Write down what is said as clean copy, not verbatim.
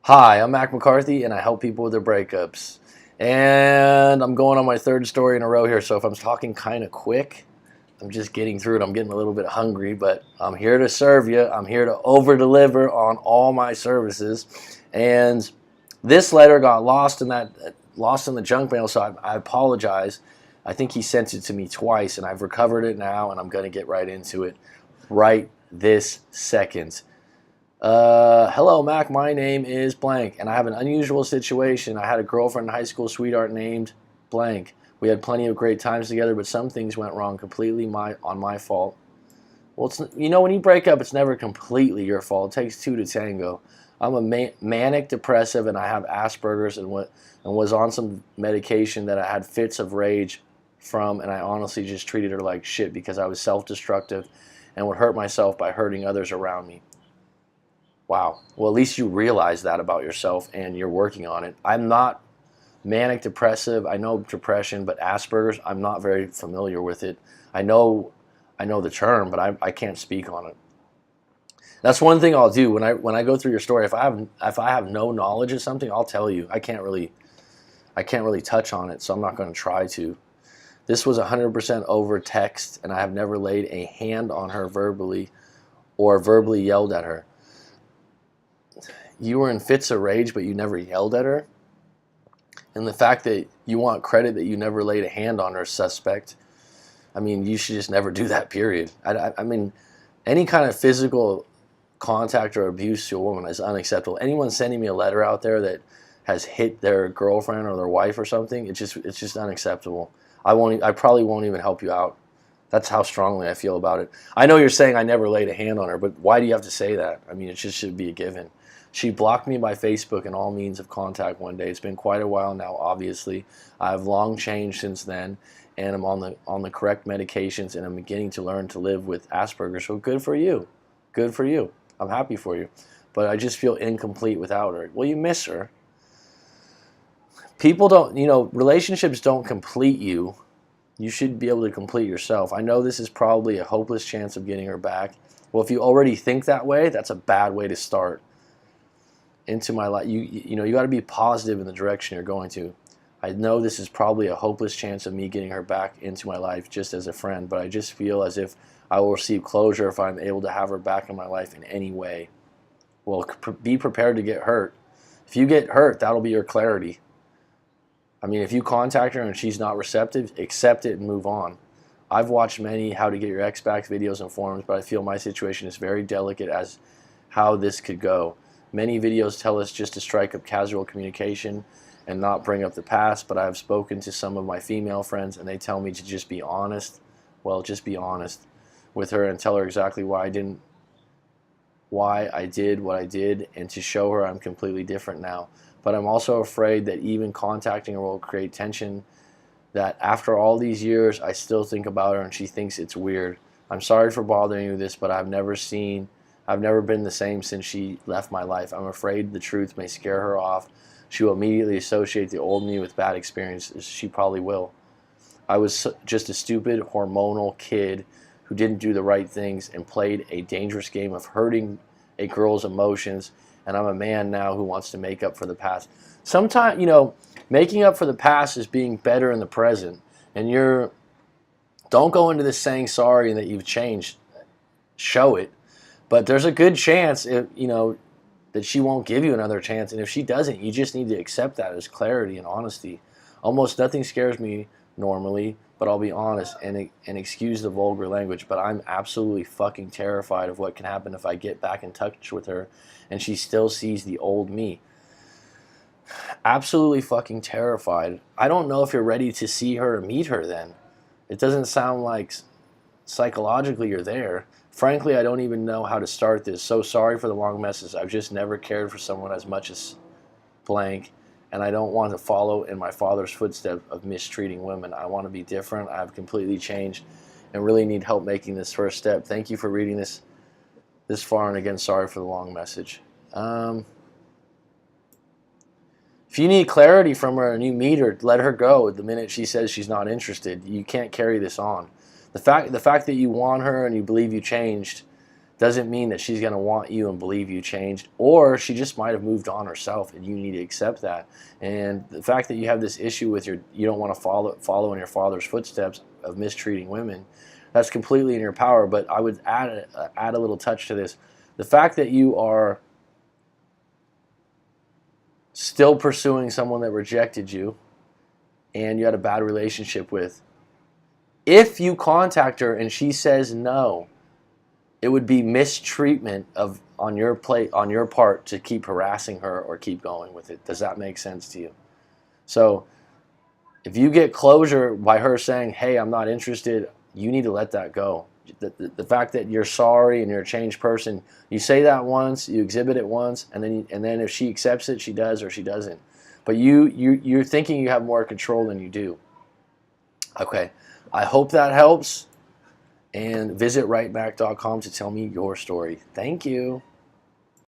Hi, I'm McCarthy, and I help people with their breakups. And I'm going on my third story in a row here, so if I'm talking kind of quick, I'm just getting through it. I'm getting a little bit hungry, but I'm here to serve you. I'm here to over-deliver on all my services. And this letter got lost in the junk mail, so I apologize. I think he sent it to me twice, and I've recovered it now, and I'm going to get right into it right this second. Hello, Mac. My name is blank, and I have an unusual situation. I had a girlfriend, high school sweetheart named blank. We had plenty of great times together, but some things went wrong completely on my fault. Well, when you break up, it's never completely your fault. It takes two to tango. I'm a manic depressive, and I have Aspergers, and was on some medication that I had fits of rage from, and I honestly just treated her like shit because I was self-destructive and would hurt myself by hurting others around me. Wow. Well, at least you realize that about yourself and you're working on it. I'm not manic depressive. I know depression, but Asperger's, I'm not very familiar with it. I know the term, but I can't speak on it. That's one thing I'll do when I go through your story. If I have no knowledge of something, I'll tell you. I can't really touch on it, so I'm not going to try to. This was 100% over text, and I have never laid a hand on her verbally or verbally yelled at her. You were in fits of rage, but you never yelled at her. And the fact that you want credit that you never laid a hand on her is suspect. I mean, you should just never do that, period. I mean, any kind of physical contact or abuse to a woman is unacceptable. Anyone sending me a letter out there that has hit their girlfriend or their wife or something, it's just unacceptable. I probably won't even help you out. That's how strongly I feel about it. I know you're saying I never laid a hand on her, but why do you have to say that? I mean, it just should be a given. She blocked me by Facebook and all means of contact one day. It's been quite a while now, obviously. I've long changed since then, and I'm on the correct medications, and I'm beginning to learn to live with Asperger's. So good for you. Good for you. I'm happy for you. But I just feel incomplete without her. Well, you miss her. People don't, relationships don't complete you. You should be able to complete yourself. I know this is probably a hopeless chance of getting her back. Well, if you already think that way, that's a bad way to start into my life. You got to be positive in the direction you're going to. I know this is probably a hopeless chance of me getting her back into my life just as a friend, but I just feel as if I will receive closure if I'm able to have her back in my life in any way. Well, be prepared to get hurt. If you get hurt, that'll be your clarity. I mean, if you contact her and she's not receptive, accept it and move on. I've watched many how to get your ex back videos and forums, but I feel my situation is very delicate as how this could go. Many videos tell us just to strike up casual communication and not bring up the past, but I have spoken to some of my female friends and they tell me to just be honest. Well, just be honest with her and tell her exactly why I did what I did, and to show her I'm completely different now. But I'm also afraid that even contacting her will create tension, that after all these years I still think about her and she thinks it's weird. I'm sorry for bothering you with this, but I've never been the same since she left my life. I'm afraid the truth may scare her off. She will immediately associate the old me with bad experiences. She probably will. I was just a stupid, hormonal kid who didn't do the right things and played a dangerous game of hurting a girl's emotions, and I'm a man now who wants to make up for the past. Sometimes, making up for the past is being better in the present, and don't go into this saying sorry and that you've changed. Show it. But there's a good chance, that she won't give you another chance. And if she doesn't, you just need to accept that as clarity and honesty. Almost nothing scares me normally, but I'll be honest and excuse the vulgar language. But I'm absolutely fucking terrified of what can happen if I get back in touch with her and she still sees the old me. Absolutely fucking terrified. I don't know if you're ready to see her or meet her then. It doesn't sound like psychologically you're there. Frankly, I don't even know how to start this. So sorry for the long message. I've just never cared for someone as much as blank, and I don't want to follow in my father's footsteps of mistreating women. I want to be different. I've completely changed and really need help making this first step. Thank you for reading this far, and again, sorry for the long message. If you need clarity from her and you meet her, let her go the minute she says she's not interested. You can't carry this on. The fact that you want her and you believe you changed doesn't mean that she's going to want you and believe you changed, or she just might have moved on herself, and you need to accept that. And the fact that you have this issue with you don't want to follow in your father's footsteps of mistreating women, that's completely in your power. But I would add a little touch to this. The fact that you are still pursuing someone that rejected you and you had a bad relationship with, if you contact her and she says no, it would be mistreatment on your part to keep harassing her or keep going with it. Does that make sense to you? So if you get closure by her saying, hey, I'm not interested, you need to let that go. The fact that you're sorry and you're a changed person, you say that once, you exhibit it once, and then if she accepts it, she does or she doesn't. But you're thinking you have more control than you do. Okay, I hope that helps. And visit rightback.com to tell me your story. Thank you.